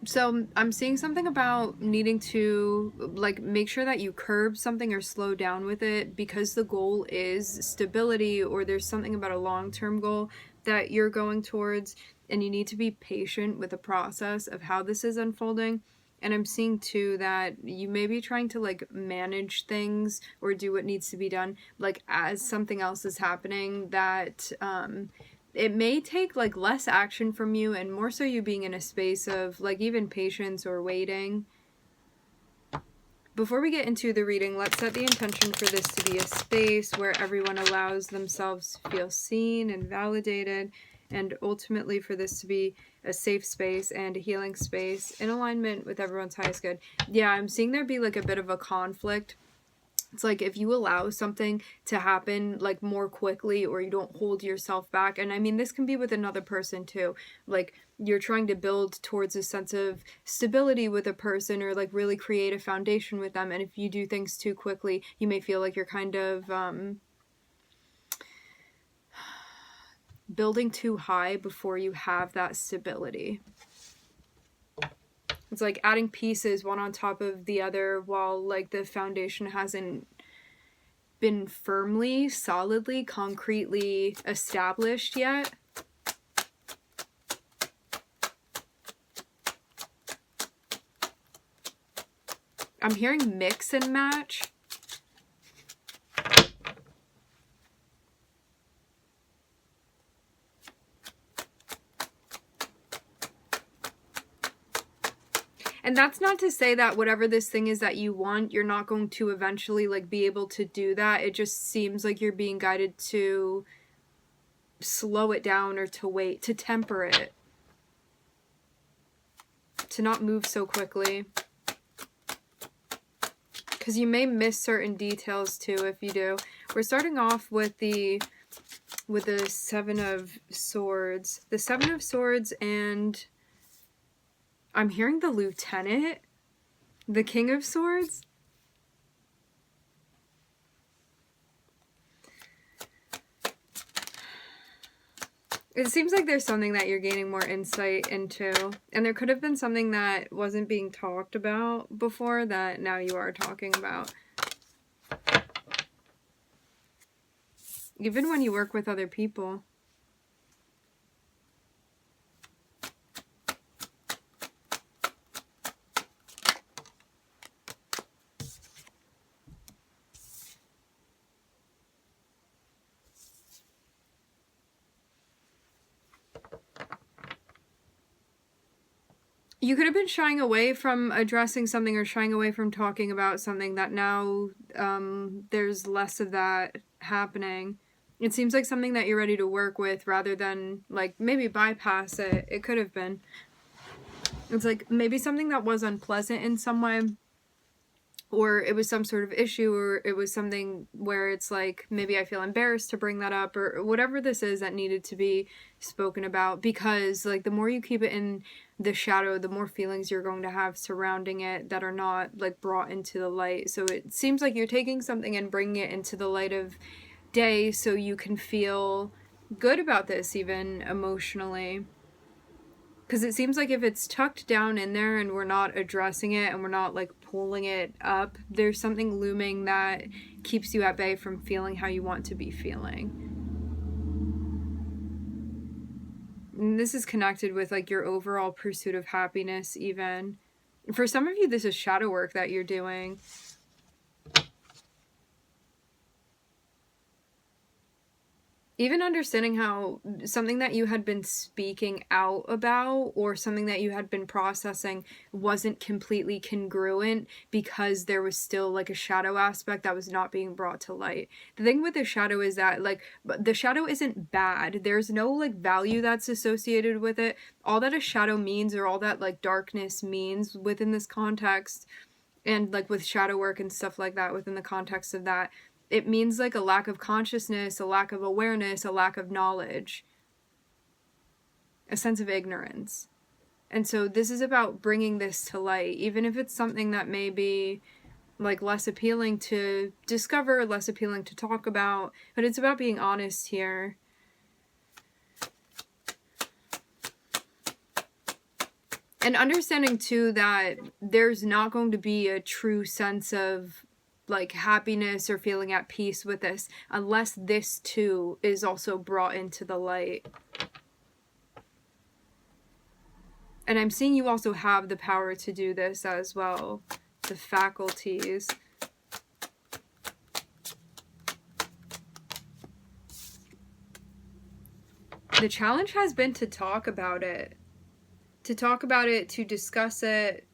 So I'm seeing something about needing to like make sure that you curb something or slow down with it because the goal is stability, or there's something about a long-term goal that you're going towards, and you need to be patient with the process of how this is unfolding. And I'm seeing too that you may be trying to like manage things or do what needs to be done like as something else is happening, that it may take like less action from you and more so you being in a space of like even patience or waiting. Before we get into the reading, let's set the intention for this to be a space where everyone allows themselves to feel seen and validated, and ultimately for this to be a safe space and a healing space in alignment with everyone's highest good. Yeah, I'm seeing there be like a bit of a conflict. It's like if you allow something to happen like more quickly, or you don't hold yourself back, and I mean this can be with another person too, like you're trying to build towards a sense of stability with a person or like really create a foundation with them, and if you do things too quickly you may feel like you're kind of building too high before you have that stability. It's like adding pieces one on top of the other while like the foundation hasn't been firmly, solidly, concretely established yet. I'm hearing mix and match. And that's not to say that whatever this thing is that you want, you're not going to eventually like be able to do that. It just seems like you're being guided to slow it down or to wait, to temper it, to not move so quickly. Because you may miss certain details too if you do. We're starting off with the Seven of Swords. The Seven of Swords, and I'm hearing the Lieutenant, the King of Swords. It seems like there's something that you're gaining more insight into, and there could have been something that wasn't being talked about before that now you are talking about. Even when you work with other people. You could have been shying away from addressing something or shying away from talking about something that now there's less of that happening. It seems like something that you're ready to work with rather than like maybe bypass it. It could have been. It's like maybe something that was unpleasant in some way, or it was some sort of issue, or it was something where it's like maybe I feel embarrassed to bring that up, or whatever this is that needed to be spoken about, because like the more you keep it in the shadow, the more feelings you're going to have surrounding it that are not like brought into the light. So it seems like you're taking something and bringing it into the light of day so you can feel good about this even emotionally. Because it seems like if it's tucked down in there and we're not addressing it and we're not like pulling it up, there's something looming that keeps you at bay from feeling how you want to be feeling. And this is connected with like your overall pursuit of happiness even. For some of you, this is shadow work that you're doing. Even understanding how something that you had been speaking out about or something that you had been processing wasn't completely congruent because there was still like a shadow aspect that was not being brought to light. The thing with the shadow is that like the shadow isn't bad. There's no like value that's associated with it. All that a shadow means, or all that like darkness means within this context, and like with shadow work and stuff like that within the context of that, it means like a lack of consciousness, a lack of awareness, a lack of knowledge, a sense of ignorance. And so this is about bringing this to light, even if it's something that may be like less appealing to discover, less appealing to talk about, but it's about being honest here. And understanding too that there's not going to be a true sense of like happiness or feeling at peace with this unless this too is also brought into the light. And I'm seeing you also have the power to do this as well. The faculties. The challenge has been to talk about it. To talk about it, to discuss it.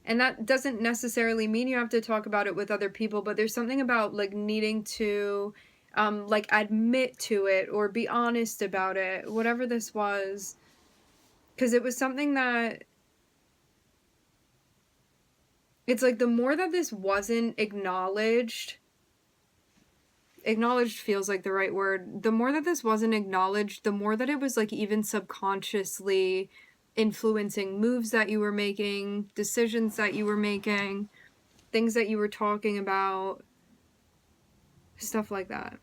And that doesn't necessarily mean you have to talk about it with other people, but there's something about like needing to like admit to it or be honest about it, whatever this was. Because it was something that, it's like the more that this wasn't acknowledged feels like the right word. The more that this wasn't acknowledged, the more that it was like even subconsciously influencing moves that you were making, decisions that you were making, things that you were talking about, stuff like that.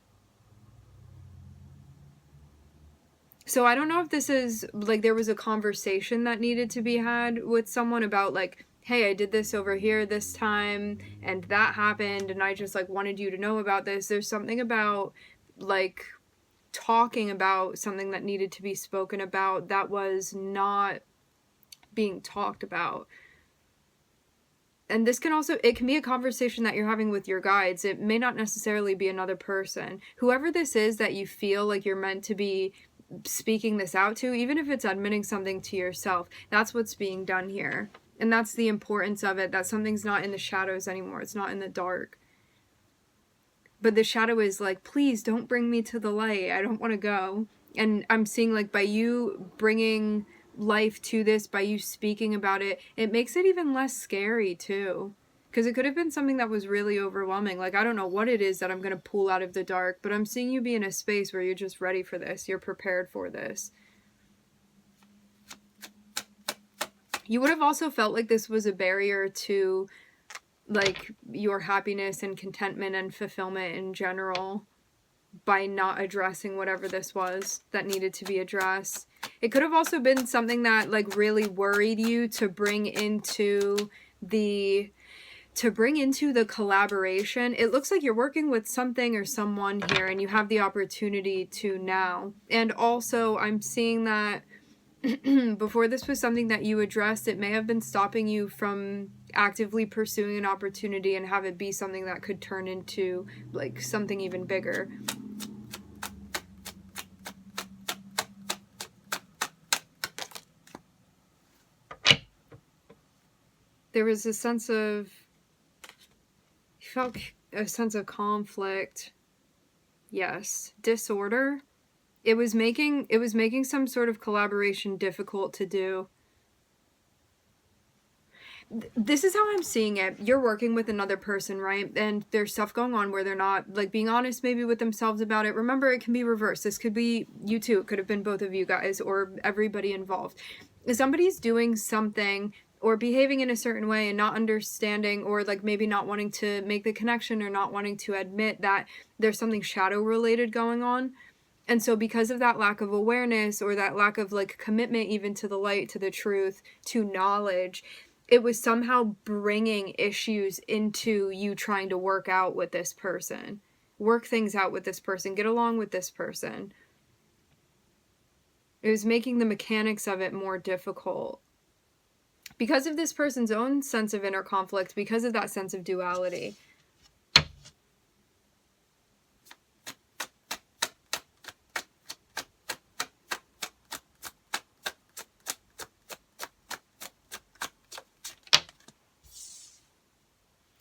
So I don't know if this is like there was a conversation that needed to be had with someone about like, hey, I did this over here this time and that happened and I just like wanted you to know about this. There's something about like talking about something that needed to be spoken about that was not being talked about. And this can also, it can be a conversation that you're having with your guides. It may not necessarily be another person. Whoever this is that you feel like you're meant to be speaking this out to, even if it's admitting something to yourself, that's what's being done here. And that's the importance of it, that something's not in the shadows anymore. It's not in the dark. But the shadow is like, please don't bring me to the light. I don't want to go. And I'm seeing like by you bringing life to this, by you speaking about it, it makes it even less scary too. Because it could have been something that was really overwhelming. Like, I don't know what it is that I'm going to pull out of the dark, but I'm seeing you be in a space where you're just ready for this. You're prepared for this. You would have also felt like this was a barrier to, like, your happiness and contentment and fulfillment in general by not addressing whatever this was that needed to be addressed. It could have also been something that, like, really worried you to bring into the collaboration. It looks like you're working with something or someone here and you have the opportunity to now. And also I'm seeing that before this was something that you addressed, it may have been stopping you from actively pursuing an opportunity and have it be something that could turn into like something even bigger. There was a sense of, you felt a sense of conflict. Yes. Disorder. It was making some sort of collaboration difficult to do. This is how I'm seeing it. You're working with another person, right? And there's stuff going on where they're not, like, being honest maybe with themselves about it. Remember, it can be reversed. This could be you two. It could have been both of you guys or everybody involved. If somebody's doing something or behaving in a certain way and not understanding, or like maybe not wanting to make the connection or not wanting to admit that there's something shadow related going on. And so because of that lack of awareness or that lack of like commitment even to the light, to the truth, to knowledge, it was somehow bringing issues into you trying to work out with this person, work things out with this person, get along with this person. It was making the mechanics of it more difficult because of this person's own sense of inner conflict, because of that sense of duality.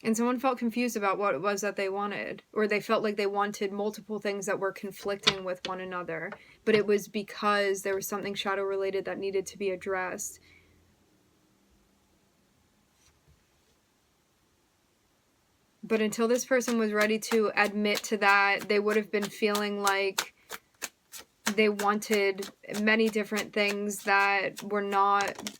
And someone felt confused about what it was that they wanted, or they felt like they wanted multiple things that were conflicting with one another, but it was because there was something shadow related that needed to be addressed. But until this person was ready to admit to that, they would have been feeling like they wanted many different things that were not,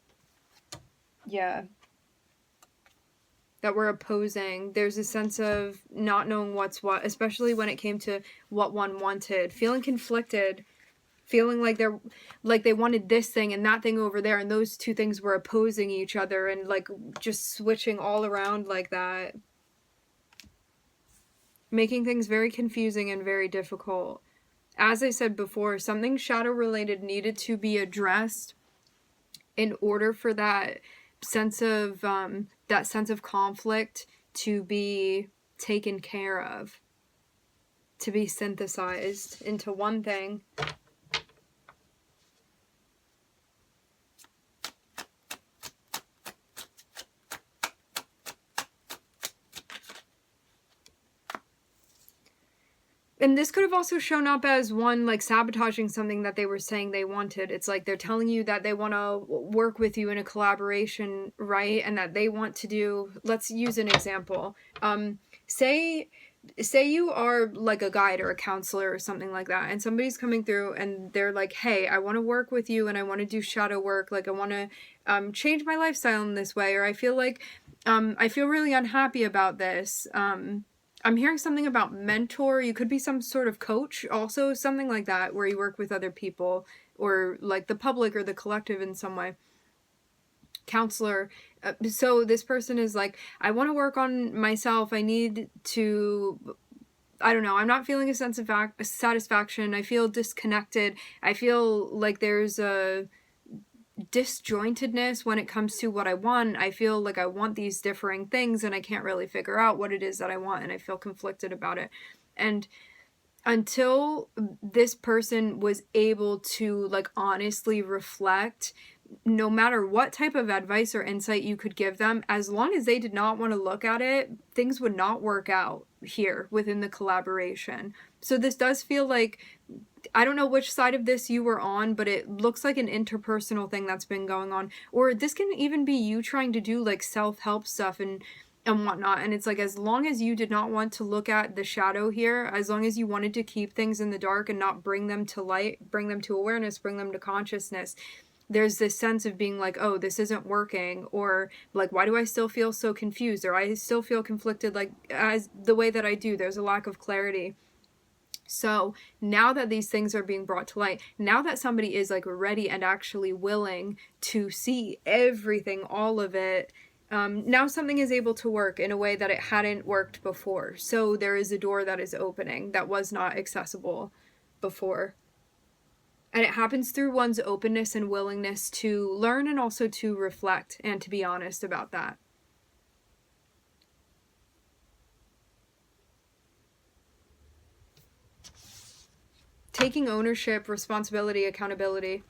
that were opposing. There's a sense of not knowing what's what, especially when it came to what one wanted. Feeling conflicted feeling like they wanted this thing and that thing over there, and those two things were opposing each other, and like just switching all around like that, making things very confusing and very difficult. As I said before, something shadow related needed to be addressed in order for that sense of conflict to be taken care of, to be synthesized into one thing. And this could have also shown up as one, like, sabotaging something that they were saying they wanted. It's like they're telling you that they want to work with you in a collaboration, right? And that they want to do, let's use an example. Say you are like a guide or a counselor or something like that, and somebody's coming through and they're like, hey, I want to work with you and I want to do shadow work. Like, I want to change my lifestyle in this way, or I feel like I feel really unhappy about this. I'm hearing something about mentor. You could be some sort of coach, also something like that, where you work with other people or like the public or the collective in some way. Counselor. So this person is like, I want to work on myself. I need to, I don't know, I'm not feeling a sense of satisfaction. I feel disconnected. I feel like there's a disjointedness when it comes to what I want. I feel like I want these differing things and I can't really figure out what it is that I want, and I feel conflicted about it. And until this person was able to like honestly reflect, no matter what type of advice or insight you could give them, as long as they did not want to look at it, things would not work out here within the collaboration. So this does feel like, I don't know which side of this you were on, but it looks like an interpersonal thing that's been going on. Or this can even be you trying to do like self-help stuff and whatnot. And it's like, as long as you did not want to look at the shadow here, as long as you wanted to keep things in the dark and not bring them to light, bring them to awareness, bring them to consciousness, there's this sense of being like, oh, this isn't working, or like, why do I still feel so confused, or I still feel conflicted like as the way that I do. There's a lack of clarity. So now that these things are being brought to light, now that somebody is like ready and actually willing to see everything, all of it, now something is able to work in a way that it hadn't worked before. So there is a door that is opening that was not accessible before. And it happens through one's openness and willingness to learn and also to reflect and to be honest about that. Taking ownership, responsibility, accountability,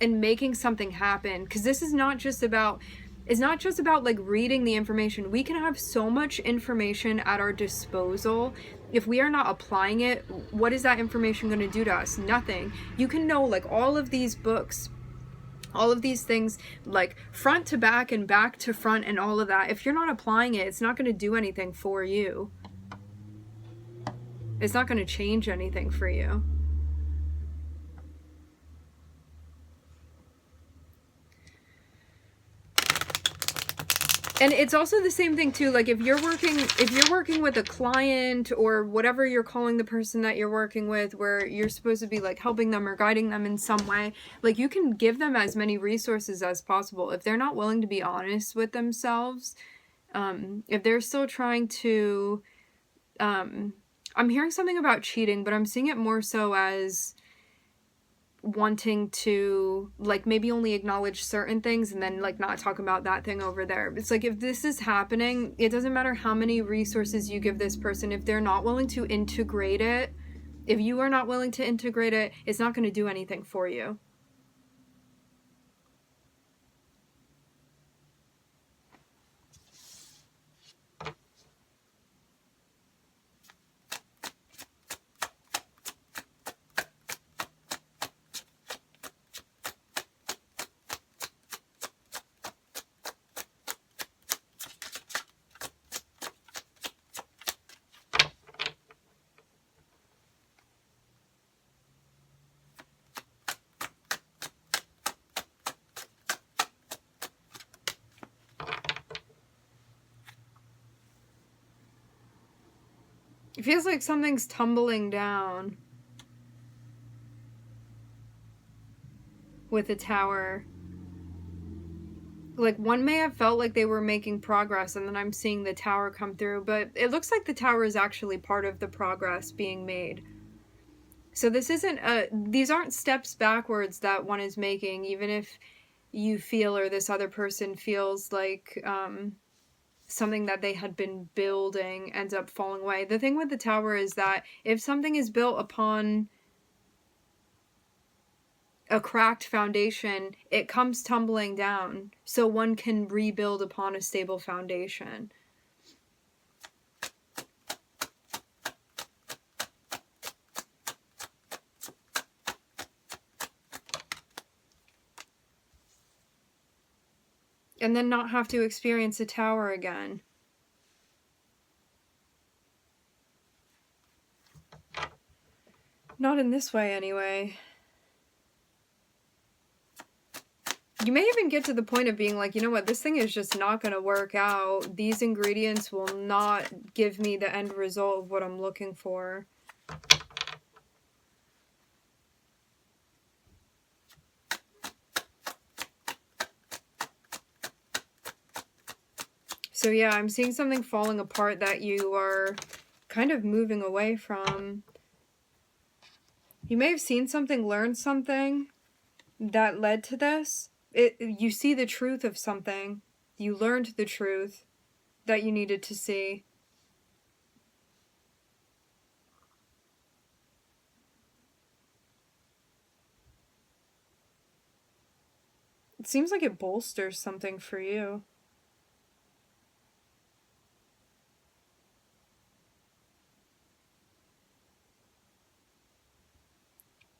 and making something happen. Because this is not just about, it's not just about like reading the information. We can have so much information at our disposal. If we are not applying it, what is that information going to do to us? Nothing. You can know like all of these books, all of these things, like front to back and back to front and all of that. If you're not applying it, it's not going to do anything for you. It's not going to change anything for you. And it's also the same thing too, like if you're working with a client or whatever you're calling the person that you're working with, where you're supposed to be like helping them or guiding them in some way, like you can give them as many resources as possible. If they're not willing to be honest with themselves, if they're still trying to, I'm hearing something about cheating, but I'm seeing it more so as wanting to like maybe only acknowledge certain things and then like not talk about that thing over there. It's like, if this is happening, it doesn't matter how many resources you give this person. If they're not willing to integrate it, if you are not willing to integrate it, it's not going to do anything for you. It feels like something's tumbling down with the Tower. Like, one may have felt like they were making progress, and then I'm seeing the Tower come through, but it looks like the Tower is actually part of the progress being made. So this isn't these aren't steps backwards that one is making, even if you feel, or this other person feels like something that they had been building ends up falling away. The thing with the Tower is that if something is built upon a cracked foundation, it comes tumbling down, so one can rebuild upon a stable foundation. And then not have to experience a Tower again. Not in this way, anyway. You may even get to the point of being like, you know what, this thing is just not going to work out. These ingredients will not give me the end result of what I'm looking for. So yeah, I'm seeing something falling apart that you are kind of moving away from. You may have seen something, learned something that led to this. You see the truth of something. You learned the truth that you needed to see. It seems like it bolsters something for you.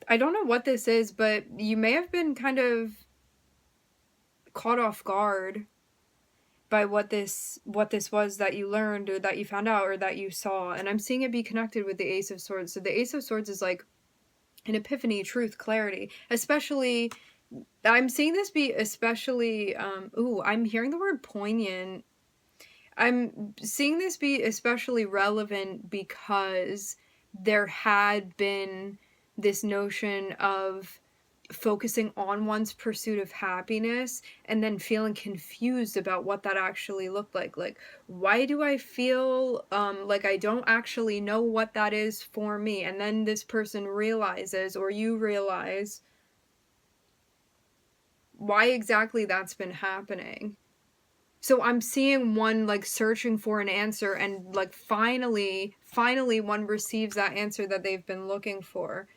I don't know what this is, but you may have been kind of caught off guard by what this was that you learned, or that you found out, or that you saw. And I'm seeing it be connected with the Ace of Swords. So the Ace of Swords is like an epiphany, truth, clarity. Especially, I'm seeing this be especially, I'm hearing the word poignant. I'm seeing this be especially relevant because there had been this notion of focusing on one's pursuit of happiness and then feeling confused about what that actually looked like. Like, why do I feel like I don't actually know what that is for me? And then this person realizes, or you realize, why exactly that's been happening. So I'm seeing one like searching for an answer, and like finally one receives that answer that they've been looking for.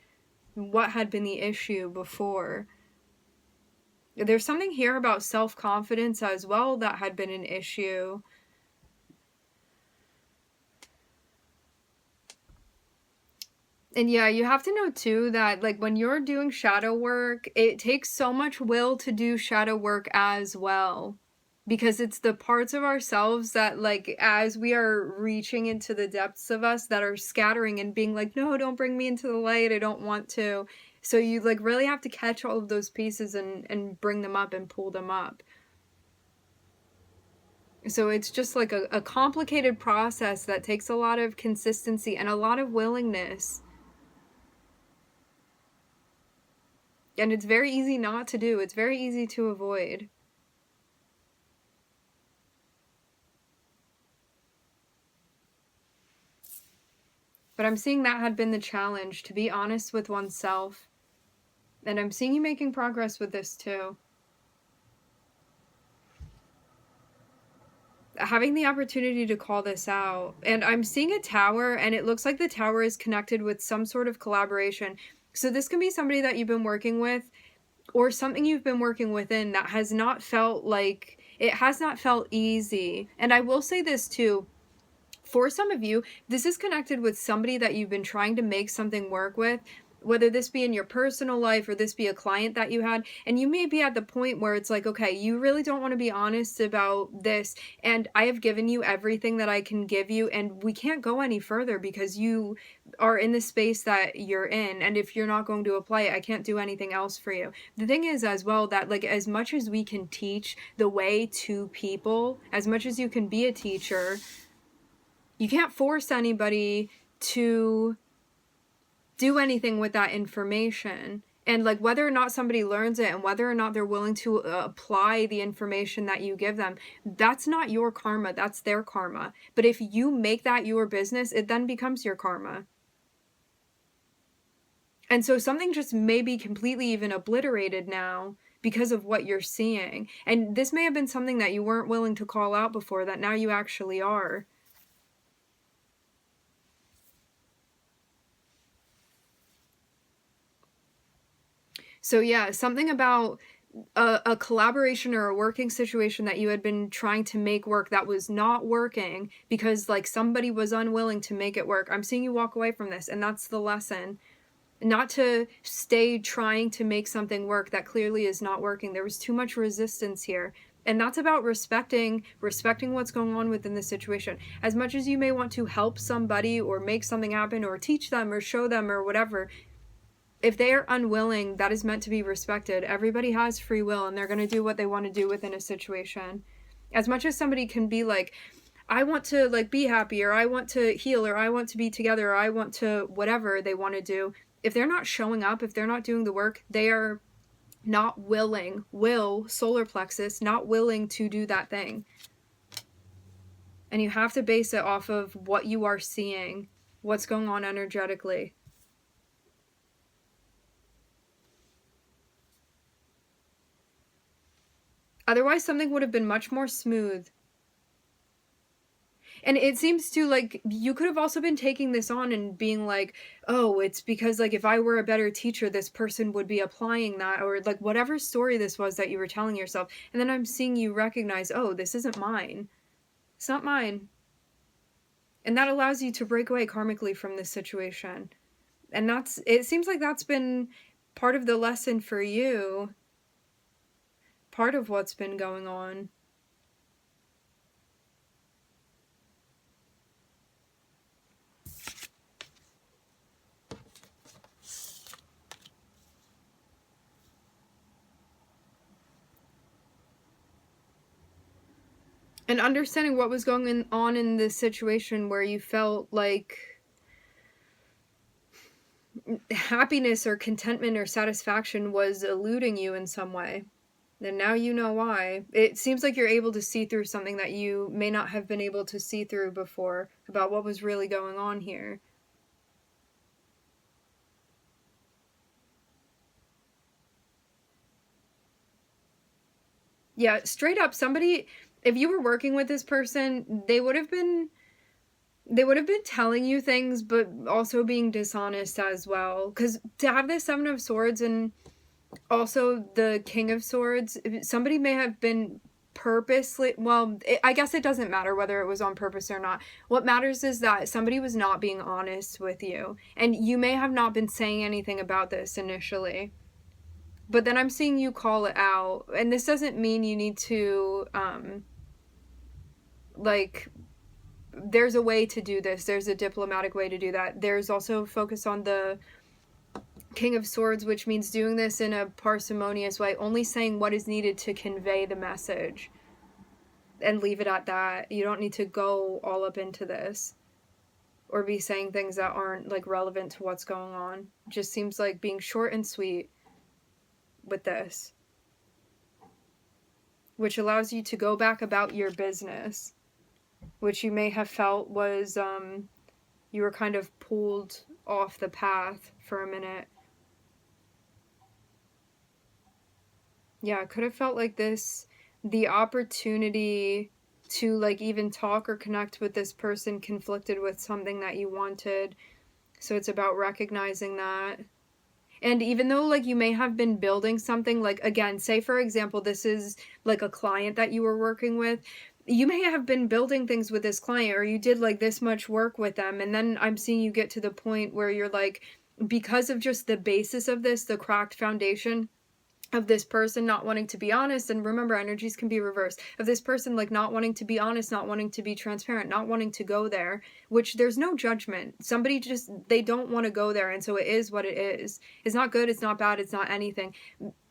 What had been the issue before? There's something here about self-confidence as well that had been an issue. And yeah, you have to know too that like when you're doing shadow work, it takes so much will to do shadow work as well. Because it's the parts of ourselves that, like, as we are reaching into the depths of us, that are scattering and being like, no, don't bring me into the light, I don't want to. So you, like, really have to catch all of those pieces and bring them up and pull them up. So it's just like a complicated process that takes a lot of consistency and a lot of willingness. And it's very easy not to do. It's very easy to avoid. But I'm seeing that had been the challenge, to be honest with oneself. And I'm seeing you making progress with this too. Having the opportunity to call this out. And I'm seeing a tower, and it looks like the tower is connected with some sort of collaboration. So this can be somebody that you've been working with, or something you've been working within that has not felt like, it has not felt easy. And I will say this too. For some of you, this is connected with somebody that you've been trying to make something work with, whether this be in your personal life or this be a client that you had, and you may be at the point where it's like, okay, you really don't want to be honest about this, and I have given you everything that I can give you, and we can't go any further because you are in the space that you're in, and if you're not going to apply it, I can't do anything else for you. The thing is as well that, like, as much as we can teach the way to people, as much as you can be a teacher, you can't force anybody to do anything with that information. And like whether or not somebody learns it and whether or not they're willing to apply the information that you give them, that's not your karma, that's their karma. But if you make that your business, it then becomes your karma. And so something just may be completely even obliterated now because of what you're seeing. And this may have been something that you weren't willing to call out before that now you actually are. So yeah, something about a collaboration or a working situation that you had been trying to make work that was not working because like somebody was unwilling to make it work. I'm seeing you walk away from this, and that's the lesson. Not to stay trying to make something work that clearly is not working. There was too much resistance here. And that's about respecting what's going on within the situation. As much as you may want to help somebody or make something happen or teach them or show them or whatever, if they are unwilling, that is meant to be respected. Everybody has free will, and they're going to do what they want to do within a situation. As much as somebody can be like, I want to like be happy, or I want to heal, or I want to be together, or I want to whatever they want to do, if they're not showing up, if they're not doing the work, they are not willing, solar plexus, not willing to do that thing. And you have to base it off of what you are seeing, what's going on energetically. Otherwise, something would have been much more smooth. And it seems to, like, you could have also been taking this on and being like, oh, it's because, like, if I were a better teacher, this person would be applying that, or, like, whatever story this was that you were telling yourself. And then I'm seeing you recognize, oh, this isn't mine. It's not mine. And that allows you to break away karmically from this situation. And it seems like that's been part of the lesson for you. Part of what's been going on. And understanding what was going on in this situation where you felt like happiness or contentment or satisfaction was eluding you in some way. And now you know why. It seems like you're able to see through something that you may not have been able to see through before about what was really going on here. Yeah, straight up, somebody, if you were working with this person, they would have been telling you things, but also being dishonest as well. Because to have the Seven of Swords and also the King of Swords, somebody may have been purposely, well, I guess it doesn't matter whether it was on purpose or not. What matters is that somebody was not being honest with you. And you may have not been saying anything about this initially. But then I'm seeing you call it out. And this doesn't mean you need to, like, there's a way to do this. There's a diplomatic way to do that. There's also focus on the King of Swords, which means doing this in a parsimonious way, only saying what is needed to convey the message, and leave it at that. You don't need to go all up into this or be saying things that aren't like relevant to what's going on. It just seems like being short and sweet with this, which allows you to go back about your business, which you may have felt was you were kind of pulled off the path for a minute. Yeah, it could have felt like this, the opportunity to like even talk or connect with this person conflicted with something that you wanted. So it's about recognizing that. And even though like you may have been building something, like again, say for example, this is like a client that you were working with, you may have been building things with this client, or you did like this much work with them, and then I'm seeing you get to the point where you're like, because of just the basis of this, the cracked foundation of this person not wanting to be honest, and remember, energies can be reversed, of this person like not wanting to be honest, not wanting to be transparent, not wanting to go there, which there's no judgment. Somebody just, they don't want to go there, and so it is what it is. It's not good, it's not bad, it's not anything.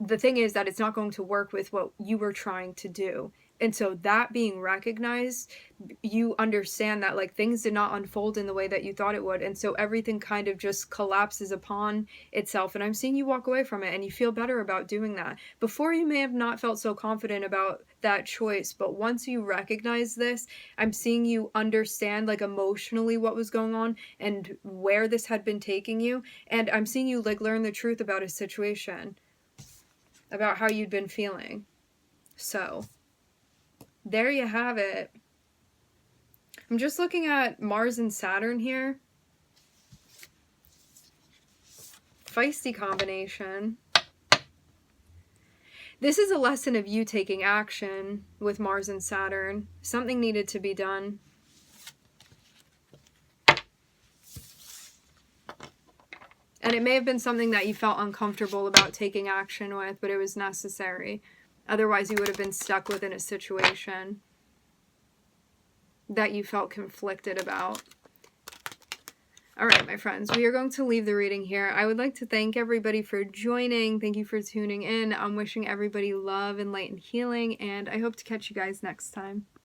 The thing is that it's not going to work with what you were trying to do. And so that being recognized, you understand that like things did not unfold in the way that you thought it would. And so everything kind of just collapses upon itself. And I'm seeing you walk away from it and you feel better about doing that. Before, you may have not felt so confident about that choice, but once you recognize this, I'm seeing you understand like emotionally what was going on and where this had been taking you. And I'm seeing you like learn the truth about a situation, about how you'd been feeling. So there you have it. I'm just looking at Mars and Saturn here. Feisty combination. This is a lesson of you taking action with Mars and Saturn. Something needed to be done. And it may have been something that you felt uncomfortable about taking action with, but it was necessary. Otherwise, you would have been stuck within a situation that you felt conflicted about. All right, my friends, we are going to leave the reading here. I would like to thank everybody for joining. Thank you for tuning in. I'm wishing everybody love and light and healing, and I hope to catch you guys next time.